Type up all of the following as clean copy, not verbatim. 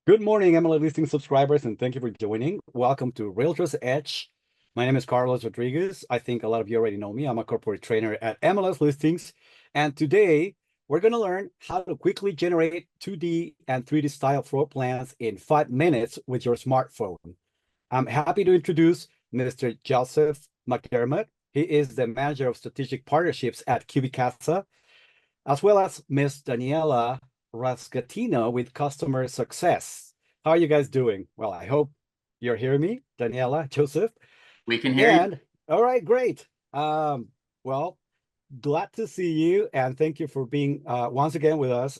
Good morning, MLS Listing subscribers, and thank you for joining. Welcome to Realtors Edge. My name is Carlos Rodriguez. I think a lot of you already know me. I'm a corporate trainer at MLS Listings. And today we're going to learn how to quickly generate 2D and 3D style floor plans in 5 minutes with your smartphone. I'm happy to introduce Mr. Joseph McDermott. He is the manager of strategic partnerships at CubiCasa, as well as Miss Daniela Rasgattino with customer success. How are you guys doing? Well, I hope you're hearing me, Daniela, Joseph. We can hear you. And all right, great. Well, glad to see you and thank you for being once again with us.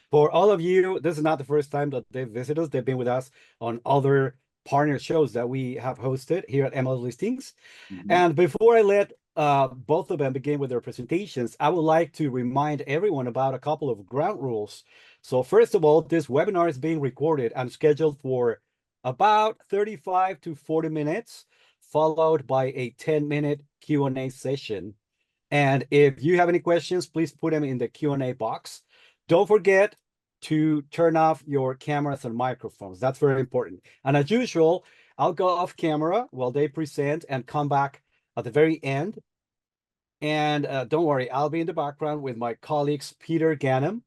For all of you, this is not the first time that they've visited us. They've been with us on other partner shows that we have hosted here at MLS Listings. Mhm. And before I let both of them begin with their presentations, I would like to remind everyone about a couple of ground rules. So first of all, this webinar is being recorded and scheduled for about 35 to 40 minutes, followed by a 10-minute Q&A session. And if you have any questions, please put them in the Q&A box. Don't forget to turn off your cameras and microphones. That's very important. And as usual, I'll go off camera while they present and come back at the very end. And don't worry, I'll be in the background with my colleagues, Peter Ganem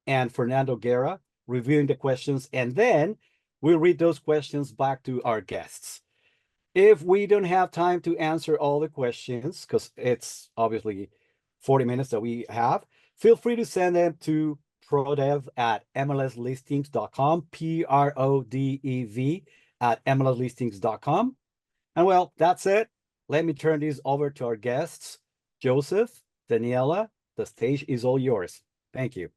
and Fernando Guerra, reviewing the questions. And then we'll read those questions back to our guests. If we don't have time to answer all the questions, because it's obviously 40 minutes that we have, feel free to send them to prodev@mlslistings.com, PRODEV at mlslistings.com. And well, that's it. Let me turn this over to our guests. Joseph, Daniela, the stage is all yours. Thank you.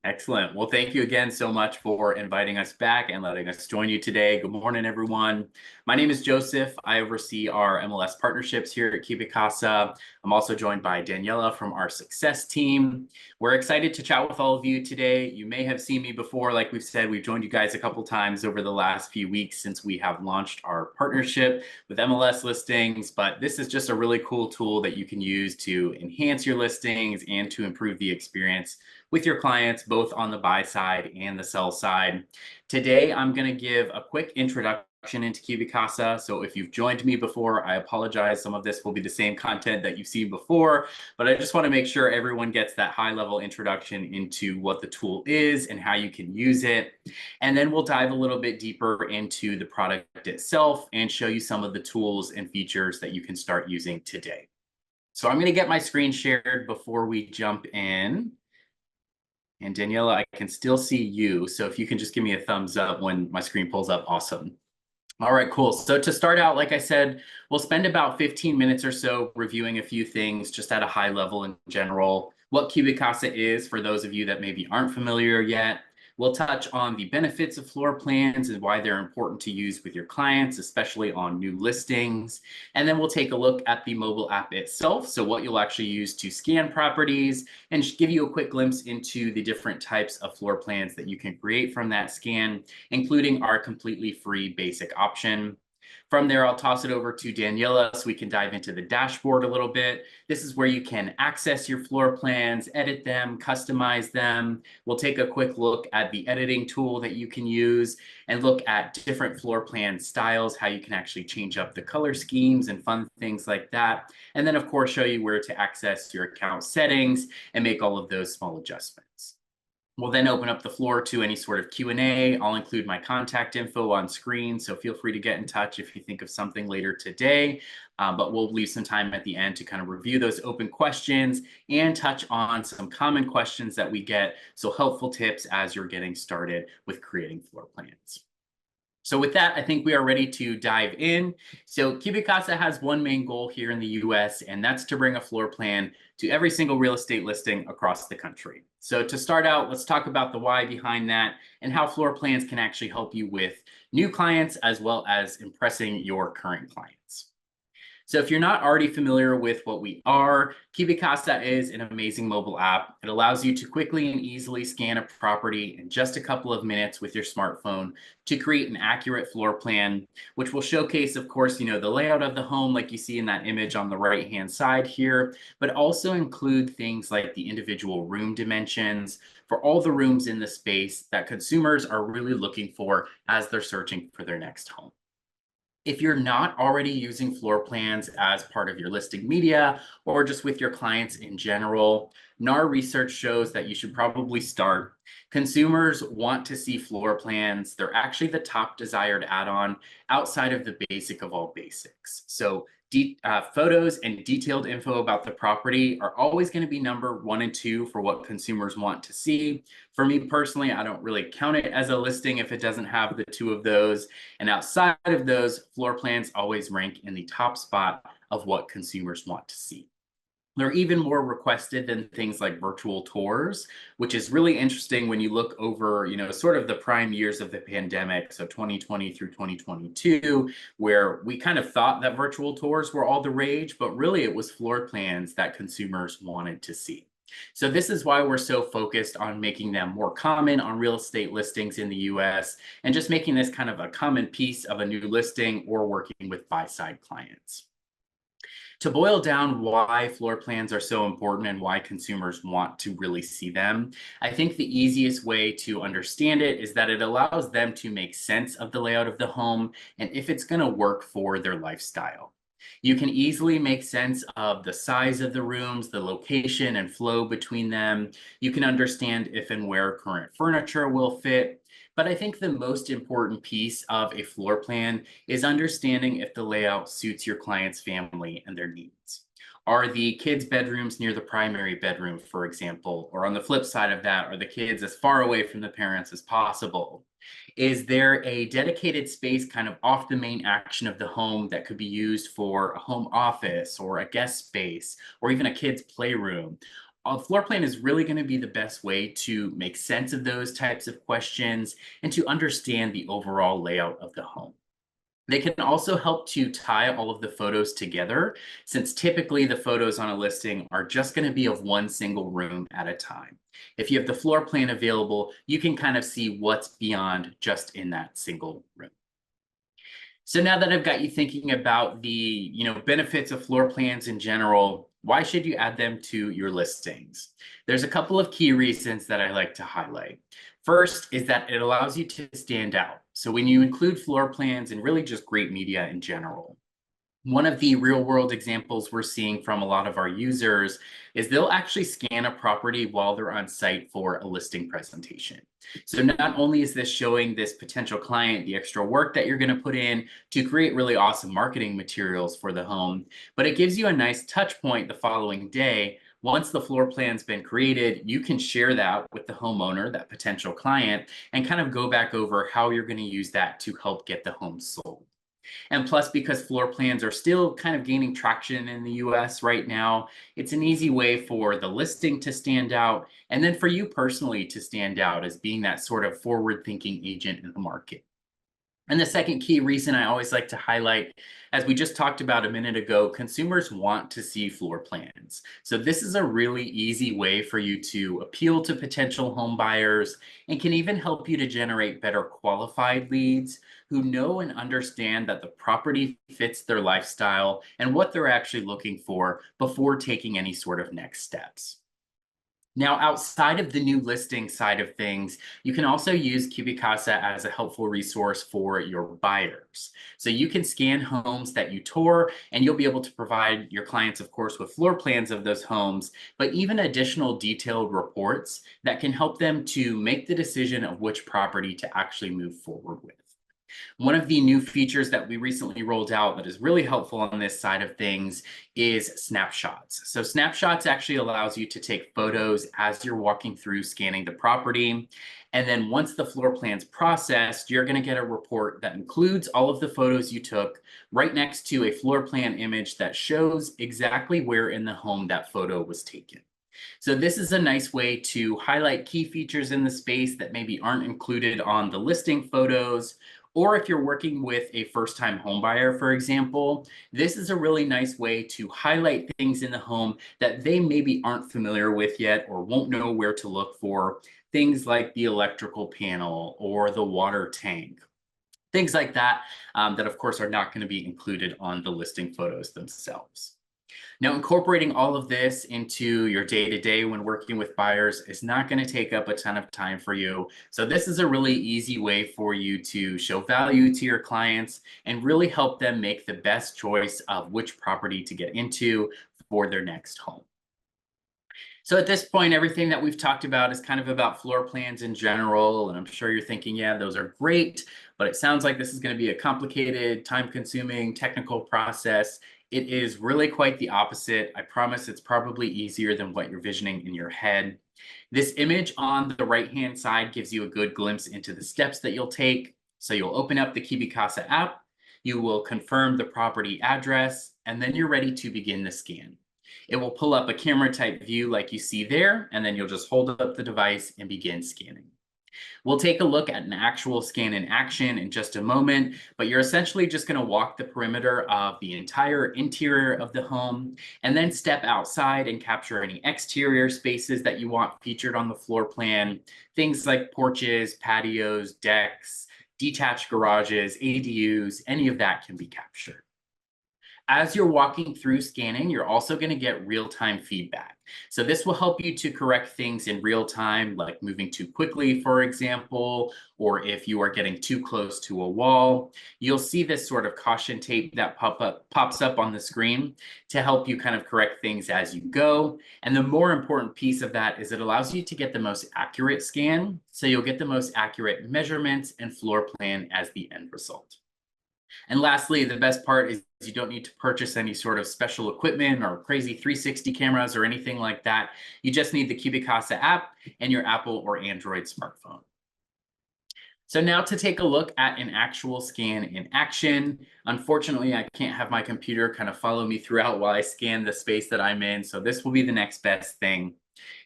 Excellent. Well, thank you again so much for inviting us back and letting us join you today. Good morning, everyone. My name is Joseph. I oversee our MLS partnerships here at CubiCasa. I'm also joined by Daniela from our success team. We're excited to chat with all of you today. You may have seen me before. Like we've said, we've joined you guys a couple times over the last few weeks since we have launched our partnership with MLS listings. But this is just a really cool tool that you can use to enhance your listings and to improve the experience with your clients, both on the buy side and the sell side. Today, I'm going to give a quick introduction into CubiCasa. So if you've joined me before, I apologize. Some of this will be the same content that you've seen before, but I just want to make sure everyone gets that high-level introduction into what the tool is and how you can use it. And then we'll dive a little bit deeper into the product itself and show you some of the tools and features that you can start using today. So I'm going to get my screen shared before we jump in. And Daniela, I can still see you. So if you can just give me a thumbs up when my screen pulls up, awesome. All right, cool. So to start out, like I said, we'll spend about 15 minutes or so reviewing a few things just at a high level in general. What CubiCasa is for those of you that maybe aren't familiar yet. We'll touch on the benefits of floor plans and why they're important to use with your clients, especially on new listings. And then we'll take a look at the mobile app itself. So what you'll actually use to scan properties and just give you a quick glimpse into the different types of floor plans that you can create from that scan, including our completely free basic option. From there, I'll toss it over to Daniela so we can dive into the dashboard a little bit. This is where you can access your floor plans, edit them, customize them. We'll take a quick look at the editing tool that you can use and look at different floor plan styles, how you can actually change up the color schemes and fun things like that. And then, of course, show you where to access your account settings and make all of those small adjustments. We'll then open up the floor to any sort of Q&A. I'll include my contact info on screen, so feel free to get in touch if you think of something later today. But we'll leave some time at the end to kind of review those open questions and touch on some common questions that we get, so helpful tips as you're getting started with creating floor plans. So with that, I think we are ready to dive in. So CubiCasa has one main goal here in the US, and that's to bring a floor plan to every single real estate listing across the country. So to start out, let's talk about the why behind that and how floor plans can actually help you with new clients as well as impressing your current clients. So if you're not already familiar with what we are, CubiCasa is an amazing mobile app. It allows you to quickly and easily scan a property in just a couple of minutes with your smartphone to create an accurate floor plan, which will showcase, of course, the layout of the home like you see in that image on the right-hand side here, but also include things like the individual room dimensions for all the rooms in the space that consumers are really looking for as they're searching for their next home. If you're not already using floor plans as part of your listing media or just with your clients in general, NAR research shows that you should probably start. Consumers want to see floor plans. They're actually the top desired add-on outside of the basic of all basics. So photos and detailed info about the property are always going to be number 1 and 2 for what consumers want to see. For me personally, I don't really count it as a listing if it doesn't have the 2 of those. And outside of those, floor plans always rank in the top spot of what consumers want to see. They're even more requested than things like virtual tours, which is really interesting when you look over, sort of the prime years of the pandemic, so 2020 through 2022, where we kind of thought that virtual tours were all the rage, but really it was floor plans that consumers wanted to see. So this is why we're so focused on making them more common on real estate listings in the US and just making this kind of a common piece of a new listing or working with buy-side clients. To boil down why floor plans are so important and why consumers want to really see them, I think the easiest way to understand it is that it allows them to make sense of the layout of the home and if it's going to work for their lifestyle. You can easily make sense of the size of the rooms, the location and flow between them. You can understand if and where current furniture will fit. But I think the most important piece of a floor plan is understanding if the layout suits your client's family and their needs. Are the kids' bedrooms near the primary bedroom, for example? Or on the flip side of that, are the kids as far away from the parents as possible? Is there a dedicated space kind of off the main action of the home that could be used for a home office or a guest space or even a kid's playroom? A floor plan is really going to be the best way to make sense of those types of questions and to understand the overall layout of the home. They can also help to tie all of the photos together, since typically the photos on a listing are just going to be of one single room at a time. If you have the floor plan available, you can kind of see what's beyond just in that single room. So now that I've got you thinking about the benefits of floor plans in general, why should you add them to your listings? There's a couple of key reasons that I like to highlight. First is that it allows you to stand out. So when you include floor plans and really just great media in general, one of the real world examples we're seeing from a lot of our users is they'll actually scan a property while they're on site for a listing presentation. So not only is this showing this potential client the extra work that you're going to put in to create really awesome marketing materials for the home, but it gives you a nice touch point the following day. Once the floor plan's been created, you can share that with the homeowner, that potential client, and kind of go back over how you're going to use that to help get the home sold. And plus, because floor plans are still kind of gaining traction in the US right now, it's an easy way for the listing to stand out, and then for you personally to stand out as being that sort of forward-thinking agent in the market. And the second key reason I always like to highlight, as we just talked about a minute ago, consumers want to see floor plans. So this is a really easy way for you to appeal to potential home buyers and can even help you to generate better qualified leads who know and understand that the property fits their lifestyle and what they're actually looking for before taking any sort of next steps. Now, outside of the new listing side of things, you can also use CubiCasa as a helpful resource for your buyers. So you can scan homes that you tour, and you'll be able to provide your clients, of course, with floor plans of those homes, but even additional detailed reports that can help them to make the decision of which property to actually move forward with. One of the new features that we recently rolled out that is really helpful on this side of things is Snapshots. So Snapshots actually allows you to take photos as you're walking through scanning the property. And then once the floor plan's processed, you're going to get a report that includes all of the photos you took right next to a floor plan image that shows exactly where in the home that photo was taken. So this is a nice way to highlight key features in the space that maybe aren't included on the listing photos, Or if you're working with a first-time home buyer, for example, this is a really nice way to highlight things in the home that they maybe aren't familiar with yet or won't know where to look for. Things like the electrical panel or the water tank, things like that, that of course are not going to be included on the listing photos themselves. Now, incorporating all of this into your day-to-day when working with buyers is not going to take up a ton of time for you. So this is a really easy way for you to show value to your clients and really help them make the best choice of which property to get into for their next home. So at this point, everything that we've talked about is kind of about floor plans in general. And I'm sure you're thinking, yeah, those are great, but it sounds like this is going to be a complicated, time-consuming, technical process. It is really quite the opposite. I promise it's probably easier than what you're visioning in your head. This image on the right-hand side gives you a good glimpse into the steps that you'll take. So you'll open up the CubiCasa app, you will confirm the property address, and then you're ready to begin the scan. It will pull up a camera type view like you see there, and then you'll just hold up the device and begin scanning. We'll take a look at an actual scan in action in just a moment, but you're essentially just going to walk the perimeter of the entire interior of the home and then step outside and capture any exterior spaces that you want featured on the floor plan. Things like porches, patios, decks, detached garages, ADUs, any of that can be captured. As you're walking through scanning, you're also going to get real-time feedback. So this will help you to correct things in real time, like moving too quickly, for example, or if you are getting too close to a wall. You'll see this sort of caution tape that pops up on the screen to help you kind of correct things as you go. And the more important piece of that is it allows you to get the most accurate scan. So you'll get the most accurate measurements and floor plan as the end result. And lastly, the best part is you don't need to purchase any sort of special equipment or crazy 360 cameras or anything like that. You just need the CubiCasa app and your Apple or Android smartphone. So now to take a look at an actual scan in action. Unfortunately, I can't have my computer kind of follow me throughout while I scan the space that I'm in. So this will be the next best thing.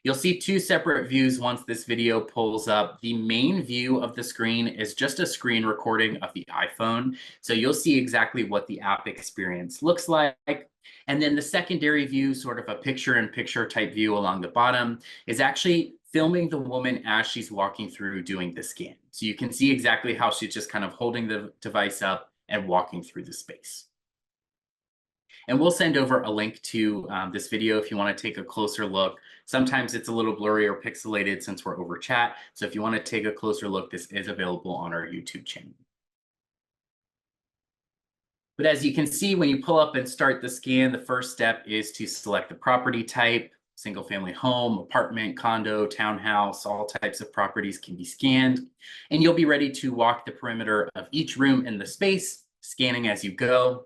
You'll see two separate views once this video pulls up. The main view of the screen is just a screen recording of the iPhone. So you'll see exactly what the app experience looks like. And then the secondary view, sort of a picture-in-picture type view along the bottom, is actually filming the woman as she's walking through doing the scan. So you can see exactly how she's just kind of holding the device up and walking through the space. And we'll send over a link to this video if you want to take a closer look. Sometimes it's a little blurry or pixelated since we're over chat. So if you want to take a closer look, this is available on our YouTube channel. But as you can see, when you pull up and start the scan, the first step is to select the property type. Single family home, apartment, condo, townhouse, all types of properties can be scanned. And you'll be ready to walk the perimeter of each room in the space, scanning as you go.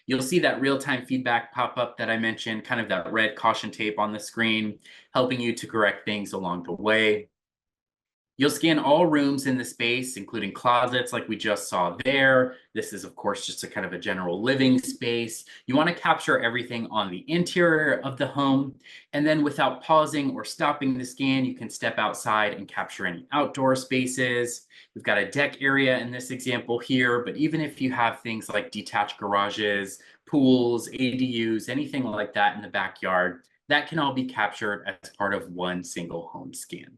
You'll see that real-time feedback pop up that I mentioned, kind of that red caution tape on the screen, helping you to correct things along the way. You'll scan all rooms in the space, including closets like we just saw there. This is, of course, just a kind of a general living space. You want to capture everything on the interior of the home. And then without pausing or stopping the scan, you can step outside and capture any outdoor spaces. We've got a deck area in this example here, but even if you have things like detached garages, pools, ADUs, anything like that in the backyard, that can all be captured as part of one single home scan.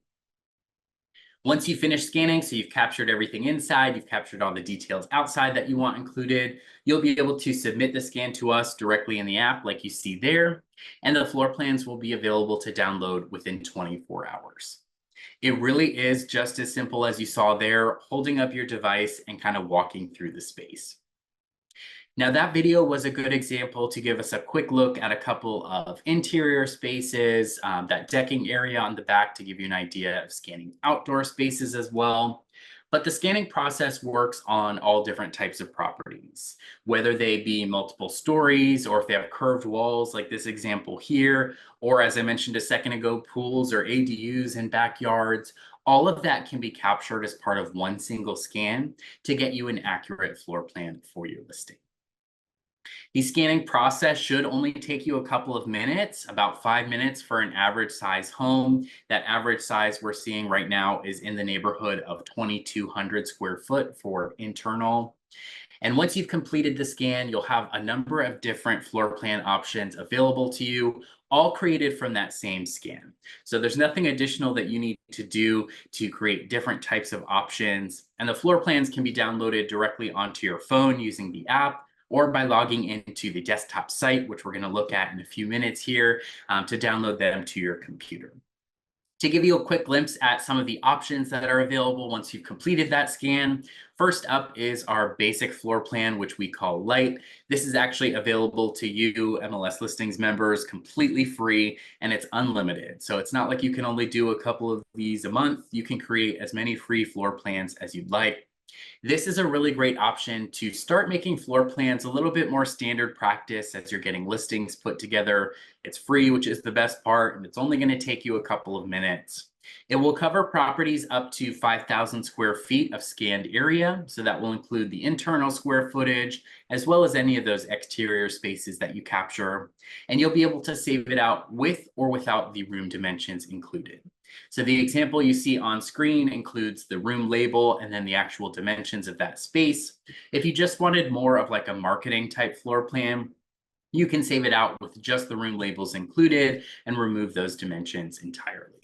Once you finish scanning, so you've captured everything inside, you've captured all the details outside that you want included, you'll be able to submit the scan to us directly in the app like you see there, and the floor plans will be available to download within 24 hours. It really is just as simple as you saw there, holding up your device and kind of walking through the space. Now that video was a good example to give us a quick look at a couple of interior spaces, that decking area on the back to give you an idea of scanning outdoor spaces as well. But the scanning process works on all different types of properties, whether they be multiple stories or if they have curved walls like this example here, or as I mentioned a second ago, pools or ADUs in backyards. All of that can be captured as part of one single scan to get you an accurate floor plan for your listing. The scanning process should only take you a couple of minutes, about 5 minutes for an average size home. That average size we're seeing right now is in the neighborhood of 2,200 square foot for internal. And once you've completed the scan, you'll have a number of different floor plan options available to you, all created from that same scan. So there's nothing additional that you need to do to create different types of options. And the floor plans can be downloaded directly onto your phone using the app or by logging into the desktop site, which we're going to look at in a few minutes here, to download them to your computer. To give you a quick glimpse at some of the options that are available once you've completed that scan, first up is our basic floor plan, which we call Light. This is actually available to you, MLS Listings members, completely free, and it's unlimited. So it's not like you can only do a couple of these a month. You can create as many free floor plans as you'd like. This is a really great option to start making floor plans a little bit more standard practice as you're getting listings put together. It's free, which is the best part, and it's only going to take you a couple of minutes. It will cover properties up to 5,000 square feet of scanned area. So that will include the internal square footage, as well as any of those exterior spaces that you capture. And you'll be able to save it out with or without the room dimensions included. So the example you see on screen includes the room label and then the actual dimensions of that space. If you just wanted more of like a marketing type floor plan, you can save it out with just the room labels included and remove those dimensions entirely.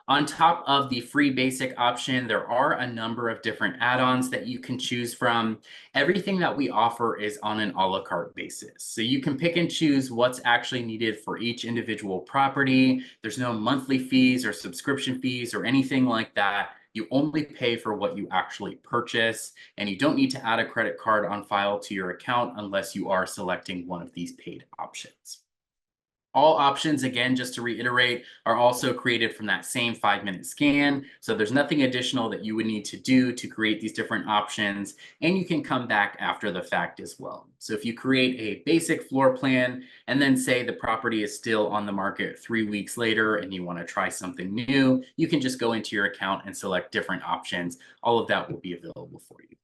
On top of the free basic option, there are a number of different add-ons that you can choose from. Everything that we offer is on an a la carte basis. So you can pick and choose what's actually needed for each individual property. There's no monthly fees or subscription fees or anything like that. You only pay for what you actually purchase, and you don't need to add a credit card on file to your account unless you are selecting one of these paid options. All options, again, just to reiterate, are also created from that same 5-minute scan. So there's nothing additional that you would need to do to create these different options. And you can come back after the fact as well. So if you create a basic floor plan and then say the property is still on the market 3 weeks later and you want to try something new, you can just go into your account and select different options. All of that will be available for you.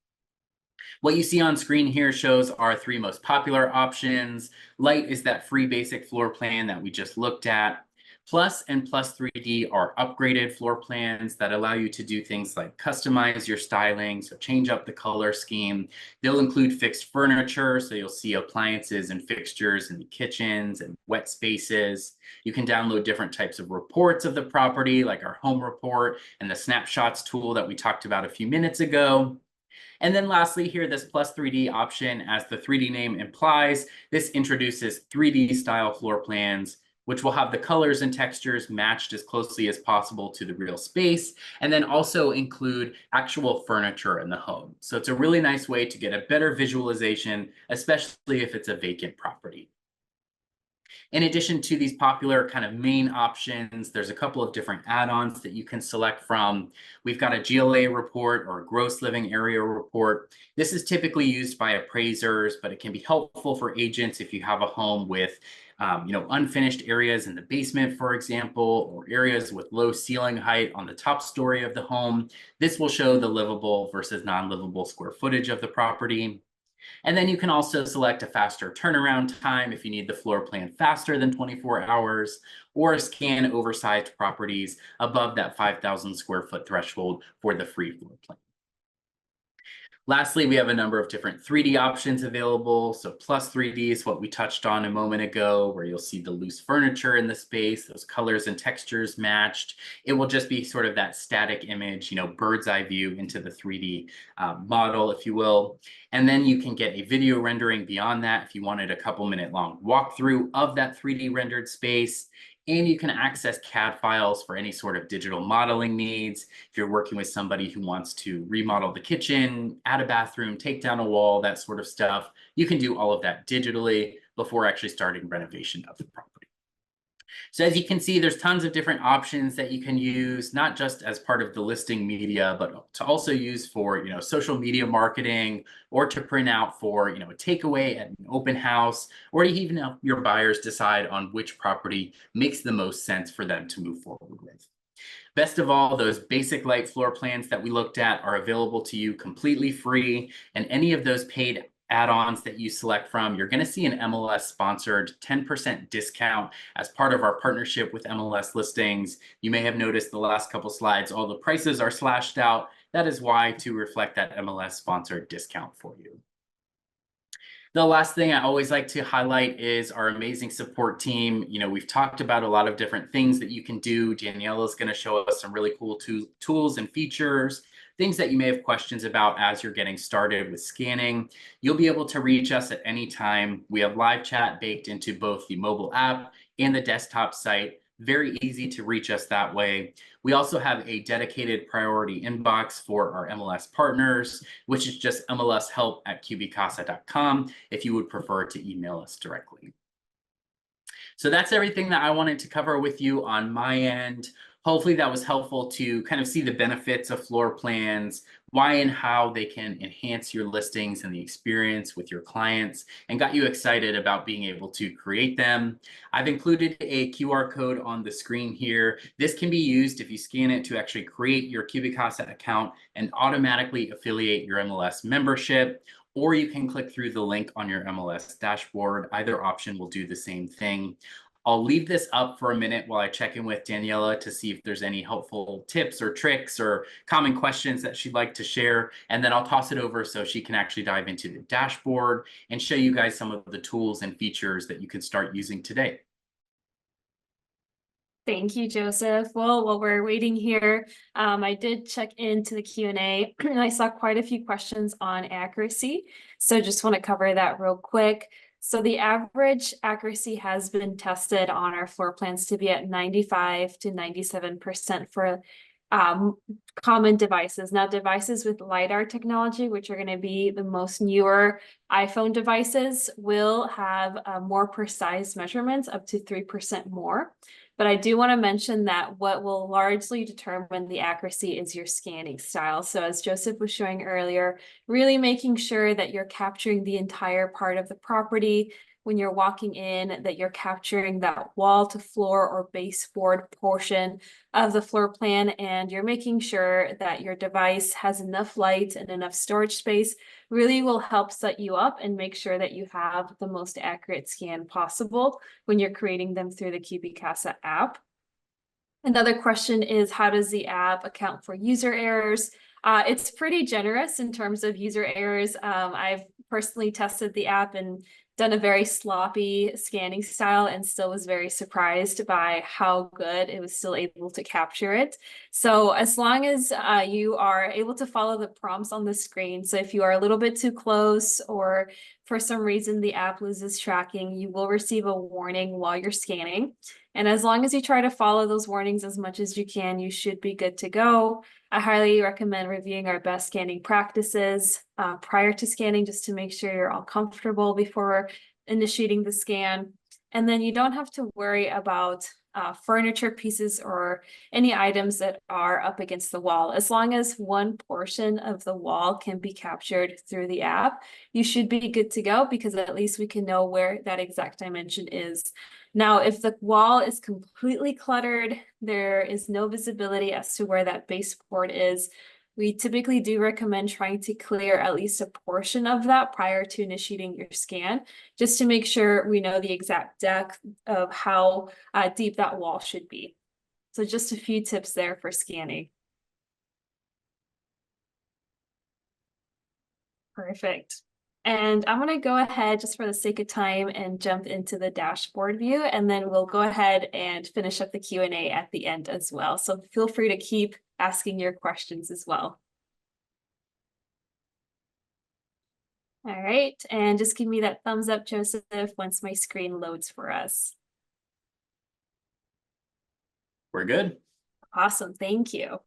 What you see on screen here shows our 3 most popular options. Light is that free basic floor plan that we just looked at. Plus and Plus 3D are upgraded floor plans that allow you to do things like customize your styling, so change up the color scheme. They'll include fixed furniture, so you'll see appliances and fixtures in the kitchens and wet spaces. You can download different types of reports of the property, like our home report and the Snapshots tool that we talked about a few minutes ago. And then lastly here, this Plus 3D option, as the 3D name implies, this introduces 3D style floor plans, which will have the colors and textures matched as closely as possible to the real space, and then also include actual furniture in the home. So it's a really nice way to get a better visualization, especially if it's a vacant property. In addition to these popular kind of main options, there's a couple of different add-ons that you can select from. We've got a GLA report or a gross living area report. This is typically used by appraisers, but it can be helpful for agents if you have a home with unfinished areas in the basement, for example, or areas with low ceiling height on the top story of the home. This will show the livable versus non-livable square footage of the property. And then you can also select a faster turnaround time if you need the floor plan faster than 24 hours, or scan oversized properties above that 5,000 square foot threshold for the free floor plan. Lastly, we have a number of different 3D options available. So Plus 3D is what we touched on a moment ago, where you'll see the loose furniture in the space, those colors and textures matched. It will just be sort of that static image, bird's eye view into the 3D model, if you will. And then you can get a video rendering beyond that if you wanted a couple-minute long walkthrough of that 3D rendered space. And you can access CAD files for any sort of digital modeling needs. If you're working with somebody who wants to remodel the kitchen, add a bathroom, take down a wall, that sort of stuff, you can do all of that digitally before actually starting renovation of the property. So as you can see, there's tons of different options that you can use, not just as part of the listing media, but to also use for social media marketing, or to print out for a takeaway at an open house, or even help your buyers decide on which property makes the most sense for them to move forward with. Best of all, those basic light floor plans that we looked at are available to you completely free, and any of those paid add-ons that you select from, you're going to see an MLS sponsored 10% discount as part of our partnership with MLS Listings. You may have noticed the last couple slides, all the prices are slashed out. That is why, to reflect that MLS sponsored discount for you. The last thing I always like to highlight is our amazing support team. You know, we've talked about a lot of different things that you can do. Daniela is going to show us some really cool tools and features, things that you may have questions about as you're getting started with scanning. You'll be able to reach us at any time. We have live chat baked into both the mobile app and the desktop site. Very easy to reach us that way. We also have a dedicated priority inbox for our MLS partners, which is just mlshelp@cubicasa.com if you would prefer to email us directly. So that's everything that I wanted to cover with you on my end. Hopefully that was helpful to kind of see the benefits of floor plans, why and how they can enhance your listings and the experience with your clients, and got you excited about being able to create them. I've included a QR code on the screen here. This can be used if you scan it to actually create your CubiCasa account and automatically affiliate your MLS membership, or you can click through the link on your MLS dashboard. Either option will do the same thing. I'll leave this up for a minute while I check in with Daniela to see if there's any helpful tips or tricks or common questions that she'd like to share. And then I'll toss it over so she can actually dive into the dashboard and show you guys some of the tools and features that you can start using today. Thank you, Joseph. Well, while we're waiting here, I did check into the Q&A and I saw quite a few questions on accuracy. So just want to cover that real quick. So the average accuracy has been tested on our floor plans to be at 95 to 97% for common devices. Now, devices with LiDAR technology, which are going to be the most newer iPhone devices, will have more precise measurements, up to 3% more. But I do want to mention that what will largely determine the accuracy is your scanning style. So as Joseph was showing earlier, really making sure that you're capturing the entire part of the property when you're walking in, that you're capturing that wall to floor or baseboard portion of the floor plan, and you're making sure that your device has enough light and enough storage space. Really will help set you up and make sure that you have the most accurate scan possible when you're creating them through the CubiCasa app. Another question is, how does the app account for user errors? It's pretty generous in terms of user errors. I've personally tested the app and done a very sloppy scanning style and still was very surprised by how good it was still able to capture it. So as long as you are able to follow the prompts on the screen, so if you are a little bit too close or for some reason the app loses tracking, you will receive a warning while you're scanning. And as long as you try to follow those warnings as much as you can, you should be good to go. I highly recommend reviewing our best scanning practices prior to scanning, just to make sure you're all comfortable before initiating the scan. And then you don't have to worry about furniture pieces or any items that are up against the wall. As long as one portion of the wall can be captured through the app, you should be good to go, because at least we can know where that exact dimension is. Now, if the wall is completely cluttered, there is no visibility as to where that baseboard is, we typically do recommend trying to clear at least a portion of that prior to initiating your scan, just to make sure we know the exact depth of how deep that wall should be. So just a few tips there for scanning. Perfect. And I'm going to go ahead, just for the sake of time, and jump into the dashboard view, and then we'll go ahead and finish up the Q&A at the end as well. So feel free to keep asking your questions as well. All right, and just give me that thumbs up, Joseph, once my screen loads for us. We're good. Awesome, thank you.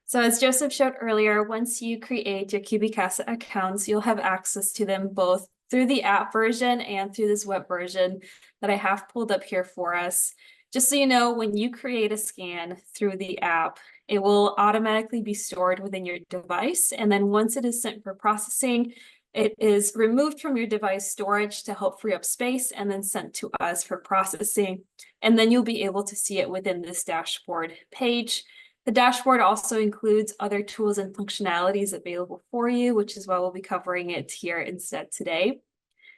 So as Joseph showed earlier, once you create your CubiCasa accounts, you'll have access to them both through the app version and through this web version that I have pulled up here for us. Just so you know, when you create a scan through the app, it will automatically be stored within your device. And then once it is sent for processing, it is removed from your device storage to help free up space and then sent to us for processing. And then you'll be able to see it within this dashboard page. The dashboard also includes other tools and functionalities available for you, which is why we'll be covering it here instead today.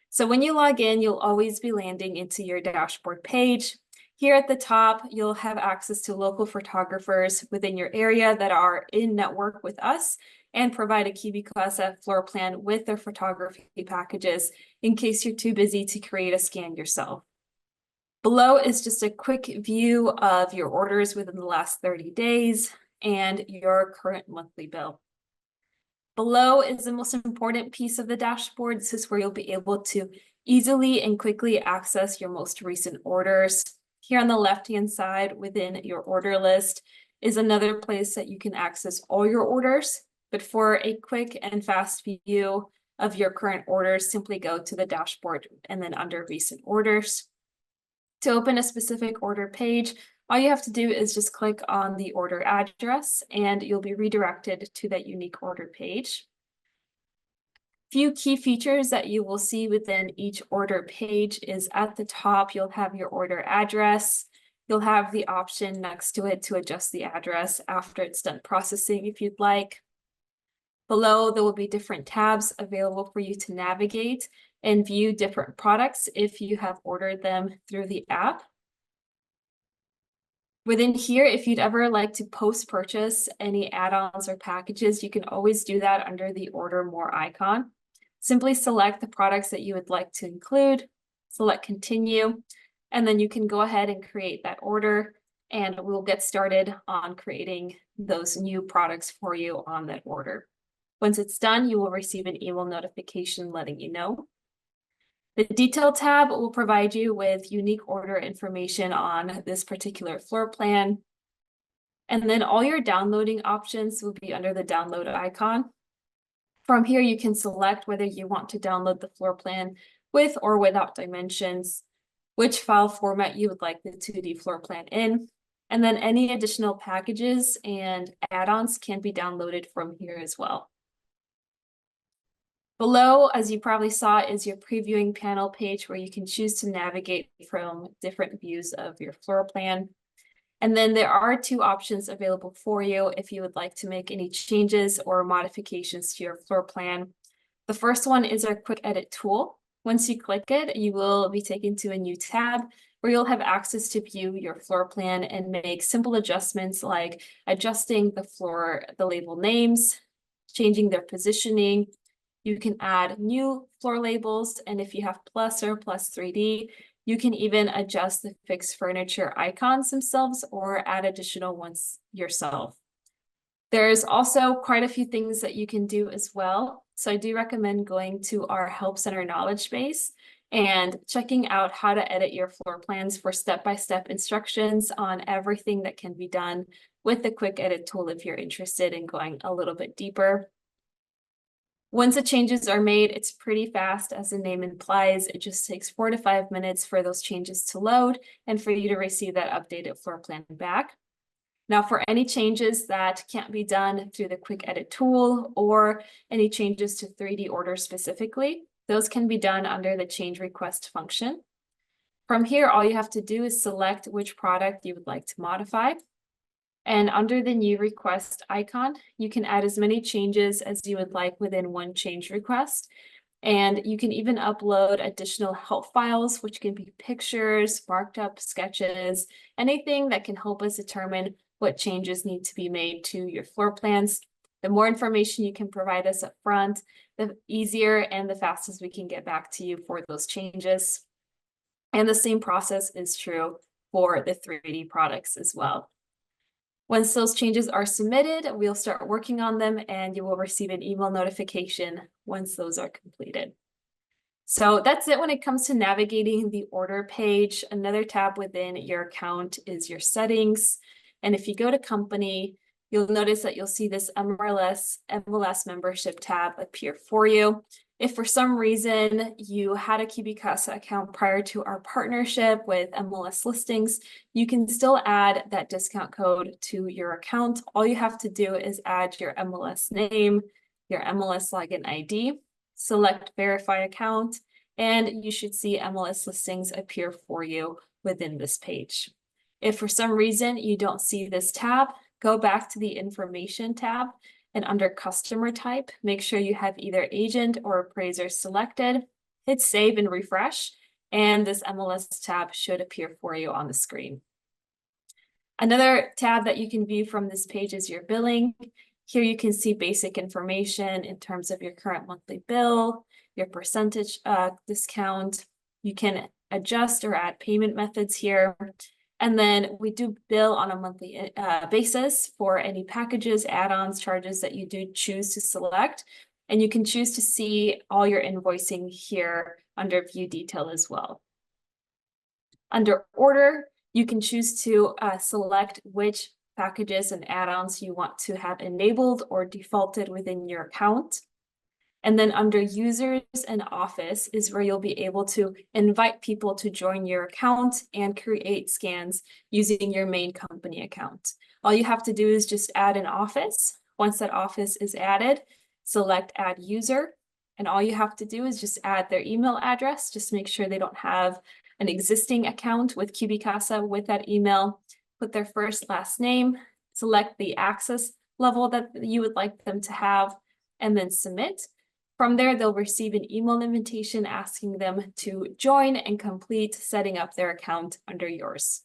So when you log in, you'll always be landing into your dashboard page. Here at the top, you'll have access to local photographers within your area that are in network with us and provide a CubiCasa floor plan with their photography packages in case you're too busy to create a scan yourself. Below is just a quick view of your orders within the last 30 days and your current monthly bill. Below is the most important piece of the dashboard. This is where you'll be able to easily and quickly access your most recent orders. Here on the left-hand side within your order list is another place that you can access all your orders. But for a quick and fast view of your current orders, simply go to the dashboard and then under recent orders. To open a specific order page, all you have to do is just click on the order address and you'll be redirected to that unique order page. Few key features that you will see within each order page is at the top, you'll have your order address. You'll have the option next to it to adjust the address after it's done processing if you'd like. Below, there will be different tabs available for you to navigate and view different products if you have ordered them through the app. Within here, if you'd ever like to post-purchase any add-ons or packages, you can always do that under the Order More icon. Simply select the products that you would like to include, select Continue, and then you can go ahead and create that order, and we'll get started on creating those new products for you on that order. Once it's done, you will receive an email notification letting you know. The Detail tab will provide you with unique order information on this particular floor plan. And then all your downloading options will be under the Download icon. From here, you can select whether you want to download the floor plan with or without dimensions, which file format you would like the 2D floor plan in, and then any additional packages and add-ons can be downloaded from here as well. Below, as you probably saw, is your previewing panel page where you can choose to navigate from different views of your floor plan. And then there are two options available for you if you would like to make any changes or modifications to your floor plan. The first one is our quick edit tool. Once you click it, you will be taken to a new tab where you'll have access to view your floor plan and make simple adjustments like adjusting the label names, changing their positioning. You can add new floor labels, and if you have plus or plus 3D, you can even adjust the fixed furniture icons themselves or add additional ones yourself. There's also quite a few things that you can do as well. So I do recommend going to our Help Center knowledge base and checking out how to edit your floor plans for step-by-step instructions on everything that can be done with the quick edit tool if you're interested in going a little bit deeper. Once the changes are made, it's pretty fast, as the name implies. It just takes 4 to 5 minutes for those changes to load and for you to receive that updated floor plan back. Now, for any changes that can't be done through the quick edit tool or any changes to 3D orders specifically, those can be done under the change request function. From here, all you have to do is select which product you would like to modify. And under the new request icon, you can add as many changes as you would like within one change request. And you can even upload additional help files, which can be pictures, marked up sketches, anything that can help us determine what changes need to be made to your floor plans. The more information you can provide us up front, the easier and the fastest we can get back to you for those changes. And the same process is true for the 3D products as well. Once those changes are submitted, we'll start working on them and you will receive an email notification once those are completed. So that's it when it comes to navigating the order page. Another tab within your account is your settings. And if you go to company, you'll notice that you'll see this MLS membership tab appear for you. If for some reason you had a CubiCasa account prior to our partnership with MLS Listings, you can still add that discount code to your account. All you have to do is add your MLS name, your MLS login ID, select Verify Account, and you should see MLS Listings appear for you within this page. If for some reason you don't see this tab, go back to the Information tab, and under Customer Type, make sure you have either Agent or Appraiser selected. Hit Save and refresh, and this MLS tab should appear for you on the screen. Another tab that you can view from this page is your billing. Here you can see basic information in terms of your current monthly bill, your percentage discount. You can adjust or add payment methods here. And then we do bill on a monthly basis for any packages, add-ons, charges that you do choose to select. And you can choose to see all your invoicing here under View Detail as well. Under Order, you can choose to select which packages and add-ons you want to have enabled or defaulted within your account. And then under Users and Office is where you'll be able to invite people to join your account and create scans using your main company account. All you have to do is just add an office. Once that office is added, select Add User. And all you have to do is just add their email address. Just make sure they don't have an existing account with CubiCasa with that email. Put their first, last name, select the access level that you would like them to have, and then submit. From there, they'll receive an email invitation asking them to join and complete setting up their account under yours.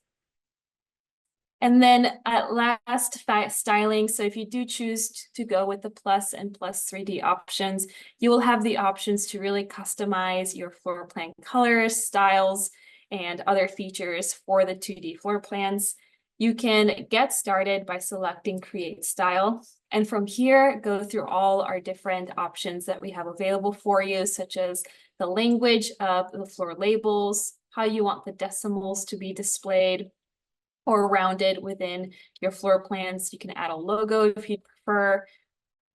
And then at last, styling. So if you do choose to go with the Plus and Plus 3D options, you will have the options to really customize your floor plan colors, styles, and other features for the 2D floor plans. You can get started by selecting Create Style. And from here, go through all our different options that we have available for you, such as the language of the floor labels, how you want the decimals to be displayed or rounded within your floor plans. You can add a logo if you prefer.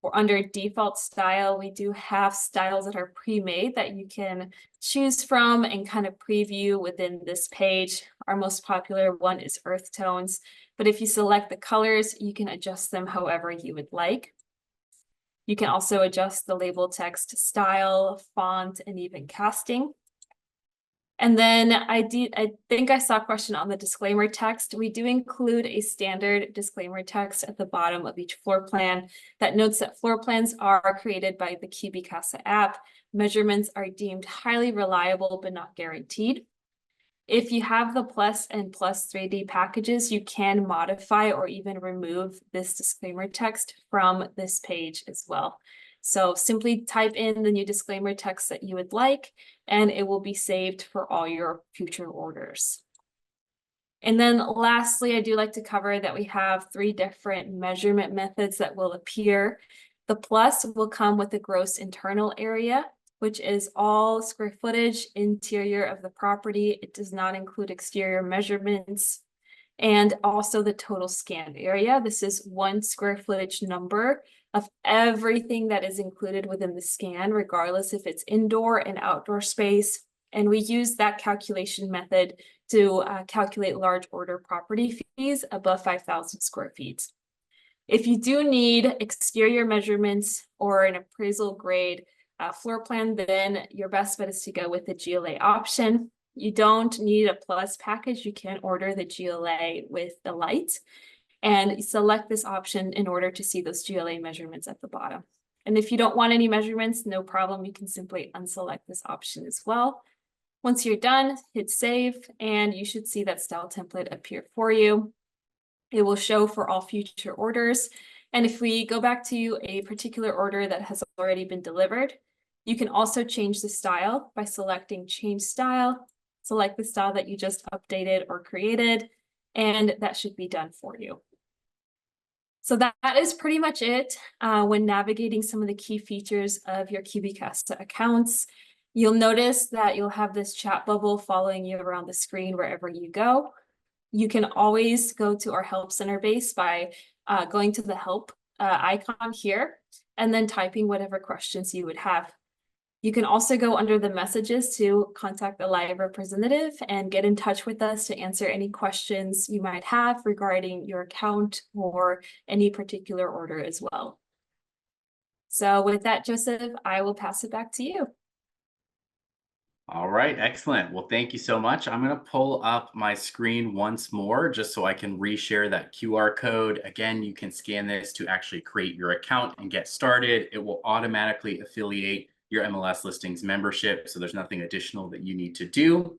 Or under default style, we do have styles that are pre-made that you can choose from and kind of preview within this page. Our most popular one is earth tones, but if you select the colors, you can adjust them however you would like. You can also adjust the label text style, font, and even casting. And then I think I saw a question on the disclaimer text. We do include a standard disclaimer text at the bottom of each floor plan that notes that floor plans are created by the CubiCasa app. Measurements are deemed highly reliable, but not guaranteed. If you have the Plus and Plus 3D packages, you can modify or even remove this disclaimer text from this page as well. So simply type in the new disclaimer text that you would like, and it will be saved for all your future orders. And then lastly, I do like to cover that we have 3 different measurement methods that will appear. The Plus will come with the gross internal area, which is all square footage interior of the property. It does not include exterior measurements. And also the total scanned area. This is 1 square footage number of everything that is included within the scan, regardless if it's indoor and outdoor space. And we use that calculation method to calculate large order property fees above 5,000 square feet. If you do need exterior measurements or an appraisal grade floor plan, then your best bet is to go with the GLA option. You don't need a Plus package. You can order the GLA with the light and select this option in order to see those GLA measurements at the bottom. And if you don't want any measurements, no problem. You can simply unselect this option as well. Once you're done, hit save, and you should see that style template appear for you. It will show for all future orders. And if we go back to a particular order that has already been delivered, you can also change the style by selecting Change Style. Select the style that you just updated or created, and that should be done for you. So that is pretty much it when navigating some of the key features of your CubiCasa accounts. You'll notice that you'll have this chat bubble following you around the screen wherever you go. You can always go to our Help Center base by going to the Help icon here and then typing whatever questions you would have. You can also go under the messages to contact a live representative and get in touch with us to answer any questions you might have regarding your account or any particular order as well. So with that, Joseph, I will pass it back to you. All right, excellent. Well, thank you so much. I'm going to pull up my screen once more just so I can reshare that QR code. Again, you can scan this to actually create your account and get started. It will automatically affiliate your MLS listings membership, so there's nothing additional that you need to do.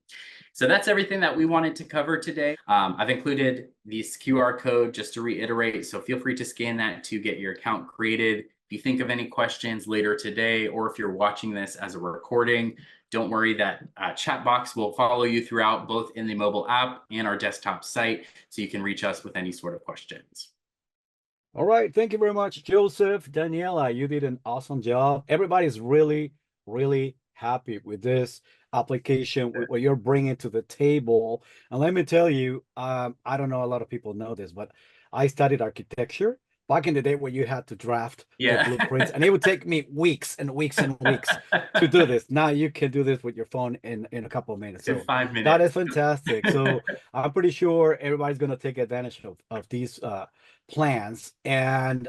So that's everything that we wanted to cover today. I've included this QR code just to reiterate, so feel free to scan that to get your account created. If you think of any questions later today, or if you're watching this as a recording, don't worry, that chat box will follow you throughout, both in the mobile app and our desktop site, so you can reach us with any sort of questions. All right. Thank you very much, Joseph. Daniela, you did an awesome job. Everybody's really, really happy with this application, with what you're bringing to the table. And let me tell you, I don't know, a lot of people know this, but I studied architecture back in the day where you had to draft the blueprints, and it would take me weeks and weeks and weeks to do this. Now you can do this with your phone in a couple of minutes. So in 5 minutes. that is fantastic. So I'm pretty sure everybody's going to take advantage of these plans, and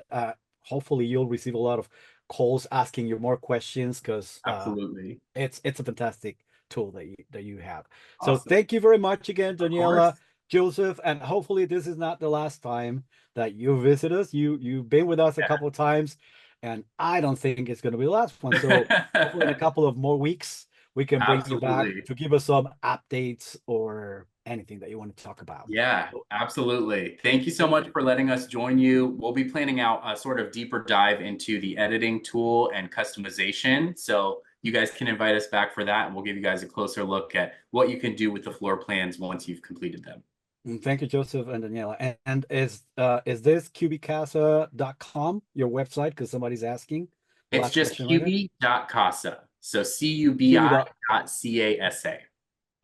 hopefully you'll receive a lot of calls asking you more questions, because absolutely, it's a fantastic tool that you have. Awesome. So thank you very much again, Daniela, Joseph, and hopefully this is not the last time that you visit us. You've been with us a couple of times, and I don't think it's going to be the last one. So hopefully in a couple of more weeks we can bring you back to give us some updates or anything that you want to talk about. Yeah, absolutely. Thank you so much for letting us join you. We'll be planning out a sort of deeper dive into the editing tool and customization. So you guys can invite us back for that, and we'll give you guys a closer look at what you can do with the floor plans once you've completed them. Thank you, Joseph and Daniela. And is this CubiCasa.com your website? Because somebody's asking. It's just cubi.casa. So cubi.casa.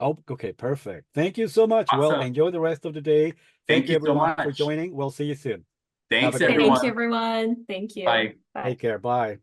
Oh, okay, perfect. Thank you so much. Awesome. Well, enjoy the rest of the day. Thank you everyone for joining. We'll see you soon. Thanks, everyone. Thank you, everyone. Thank you. Bye. Take care. Bye.